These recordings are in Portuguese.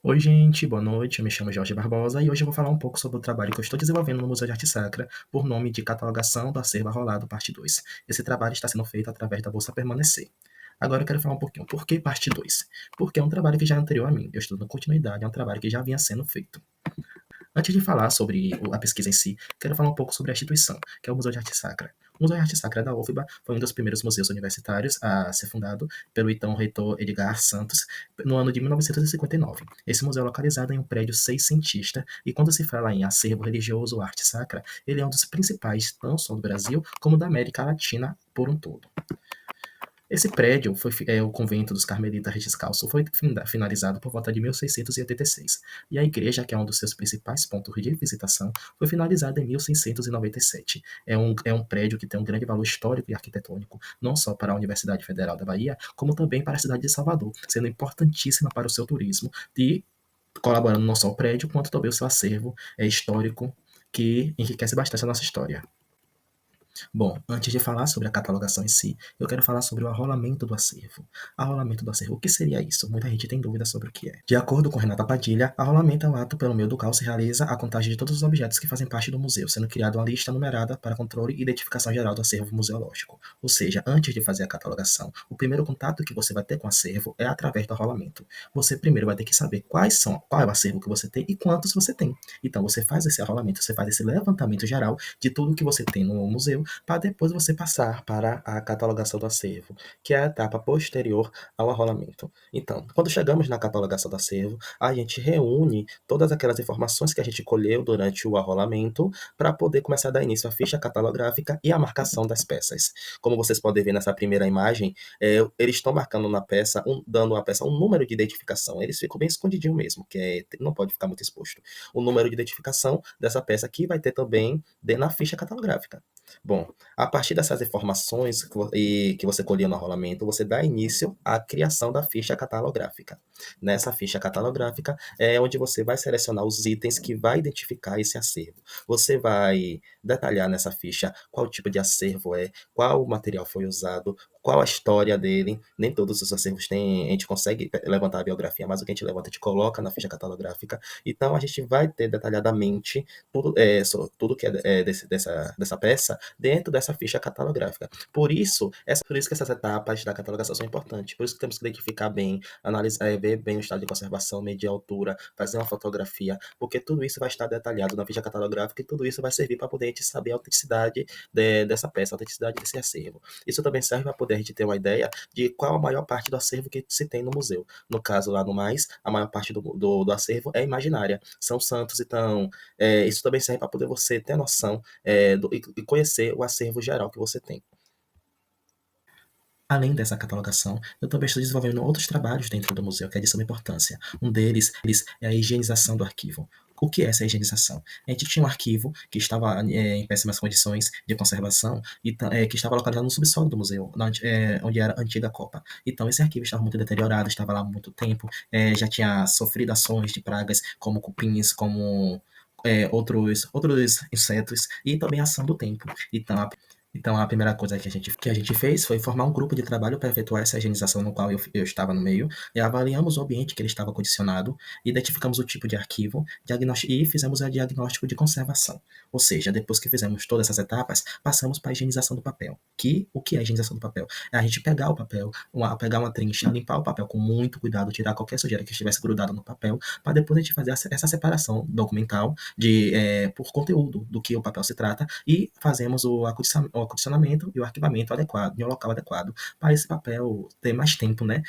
Oi, gente, boa noite. Eu me chamo Jorge Barbosa e hoje eu vou falar um pouco sobre o trabalho que eu estou desenvolvendo no Museu de Arte Sacra, por nome de Catalogação do Acervo Arrolado, parte 2. Esse trabalho está sendo feito através da Bolsa Permanecer. Agora eu quero falar um pouquinho, por que parte 2? Porque é um trabalho que já é anterior a mim, eu estou dando continuidade, é um trabalho que já vinha sendo feito. Antes de falar sobre a pesquisa em si, quero falar um pouco sobre a instituição, que é o Museu de Arte Sacra. O Museu de Arte Sacra da UFBA foi um dos primeiros museus universitários a ser fundado pelo então reitor Edgar Santos no ano de 1959. Esse museu é localizado em um prédio seiscentista e quando se fala em acervo religioso ou arte sacra, ele é um dos principais não só do Brasil, como da América Latina por um todo. Esse prédio, o convento dos Carmelitas Descalços, foi finalizado por volta de 1686, e a igreja, que é um dos seus principais pontos de visitação, foi finalizada em 1697. É um prédio que tem um grande valor histórico e arquitetônico, não só para a Universidade Federal da Bahia, como também para a cidade de Salvador, sendo importantíssima para o seu turismo e colaborando não só o prédio, quanto também o seu acervo histórico, que enriquece bastante a nossa história. Bom, antes de falar sobre a catalogação em si, eu quero falar sobre o arrolamento do acervo. Arrolamento do acervo, o que seria isso? Muita gente tem dúvida sobre o que é. De acordo com Renata Padilha, arrolamento é o ato pelo meio do qual se realiza a contagem de todos os objetos que fazem parte do museu, sendo criada uma lista numerada para controle e identificação geral do acervo museológico. Ou seja, antes de fazer a catalogação, o primeiro contato que você vai ter com o acervo é através do arrolamento. Você primeiro vai ter que saber qual é o acervo que você tem e quantos você tem. Então você faz esse arrolamento, você faz esse levantamento geral de tudo que você tem no museu, para depois você passar para a catalogação do acervo, que é a etapa posterior ao arrolamento. Então, quando chegamos na catalogação do acervo, a gente reúne todas aquelas informações que a gente colheu durante o arrolamento para poder começar a dar início à ficha catalográfica e à marcação das peças. Como vocês podem ver nessa primeira imagem, eles estão marcando na peça, dando à peça um número de identificação. Eles ficam bem escondidinho mesmo, não pode ficar muito exposto. O número de identificação dessa peça que vai ter também na ficha catalográfica. Bom, a partir dessas informações que você colheu no arrolamento, você dá início à criação da ficha catalográfica. Nessa ficha catalográfica é onde você vai selecionar os itens que vai identificar esse acervo. Você vai detalhar nessa ficha qual tipo de acervo é, qual material foi usado, qual a história dele. Nem todos os acervos têm, a gente consegue levantar a biografia, mas o que a gente levanta, a gente coloca na ficha catalográfica. Então, a gente vai ter detalhadamente tudo que é dessa peça dentro dessa ficha catalográfica. Por isso que essas etapas da catalogação são importantes. Por isso que temos que identificar bem, analisar, ver bem o estado de conservação, medir a altura, fazer uma fotografia, porque tudo isso vai estar detalhado na ficha catalográfica e tudo isso vai servir para poder a gente saber a autenticidade dessa peça, a autenticidade desse acervo. Isso também serve para poder a gente ter uma ideia de qual a maior parte do acervo que se tem no museu. No caso, lá no Mais, a maior parte do acervo é imaginária. São santos, então, isso também serve para poder você ter noção e conhecer o acervo geral que você tem. Além dessa catalogação, eu também estou desenvolvendo outros trabalhos dentro do museu, que é de suma importância. Um deles é a higienização do arquivo. O que é essa higienização? A gente tinha um arquivo que estava em péssimas condições de conservação e que estava localizado no subsolo do museu, onde era a antiga copa. Então, esse arquivo estava muito deteriorado, estava lá há muito tempo, já tinha sofrido ações de pragas como cupins, como outros insetos e também a ação do tempo. Então, a primeira coisa que a gente fez foi formar um grupo de trabalho para efetuar essa higienização no qual eu estava no meio, e avaliamos o ambiente que ele estava condicionado, identificamos o tipo de arquivo e fizemos o diagnóstico de conservação. Ou seja, depois que fizemos todas essas etapas, passamos para a higienização do papel. O que é a higienização do papel? É a gente pegar o papel, pegar uma trincha, limpar o papel com muito cuidado, tirar qualquer sujeira que estivesse grudada no papel, para depois a gente fazer essa separação documental por conteúdo do que o papel se trata e fazemos o acondicionamento e o arquivamento adequado, em um local adequado, para esse papel ter mais tempo, né?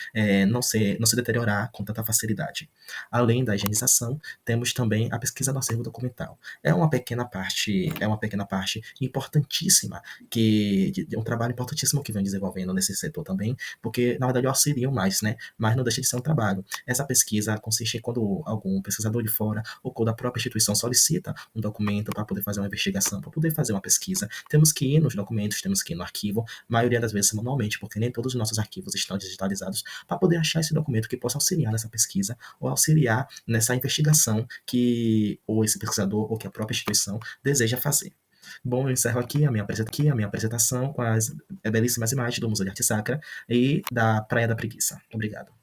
Não se deteriorar com tanta facilidade. Além da higienização, temos também a pesquisa do acervo documental. É uma pequena parte importantíssima, um trabalho importantíssimo que vem desenvolvendo nesse setor também, porque na verdade eu auxilio mais, né? Mas não deixa de ser um trabalho. Essa pesquisa consiste em quando algum pesquisador de fora ou quando a própria instituição solicita um documento para poder fazer uma investigação, para poder fazer uma pesquisa, temos que ir nos documentos, temos que ir no arquivo, maioria das vezes manualmente, porque nem todos os nossos arquivos estão digitalizados, para poder achar esse documento que possa auxiliar nessa pesquisa ou auxiliar nessa investigação que ou esse pesquisador ou que a própria instituição deseja fazer. Bom, eu encerro aqui a minha apresentação com as belíssimas imagens do Museu de Arte Sacra e da Praia da Preguiça. Obrigado.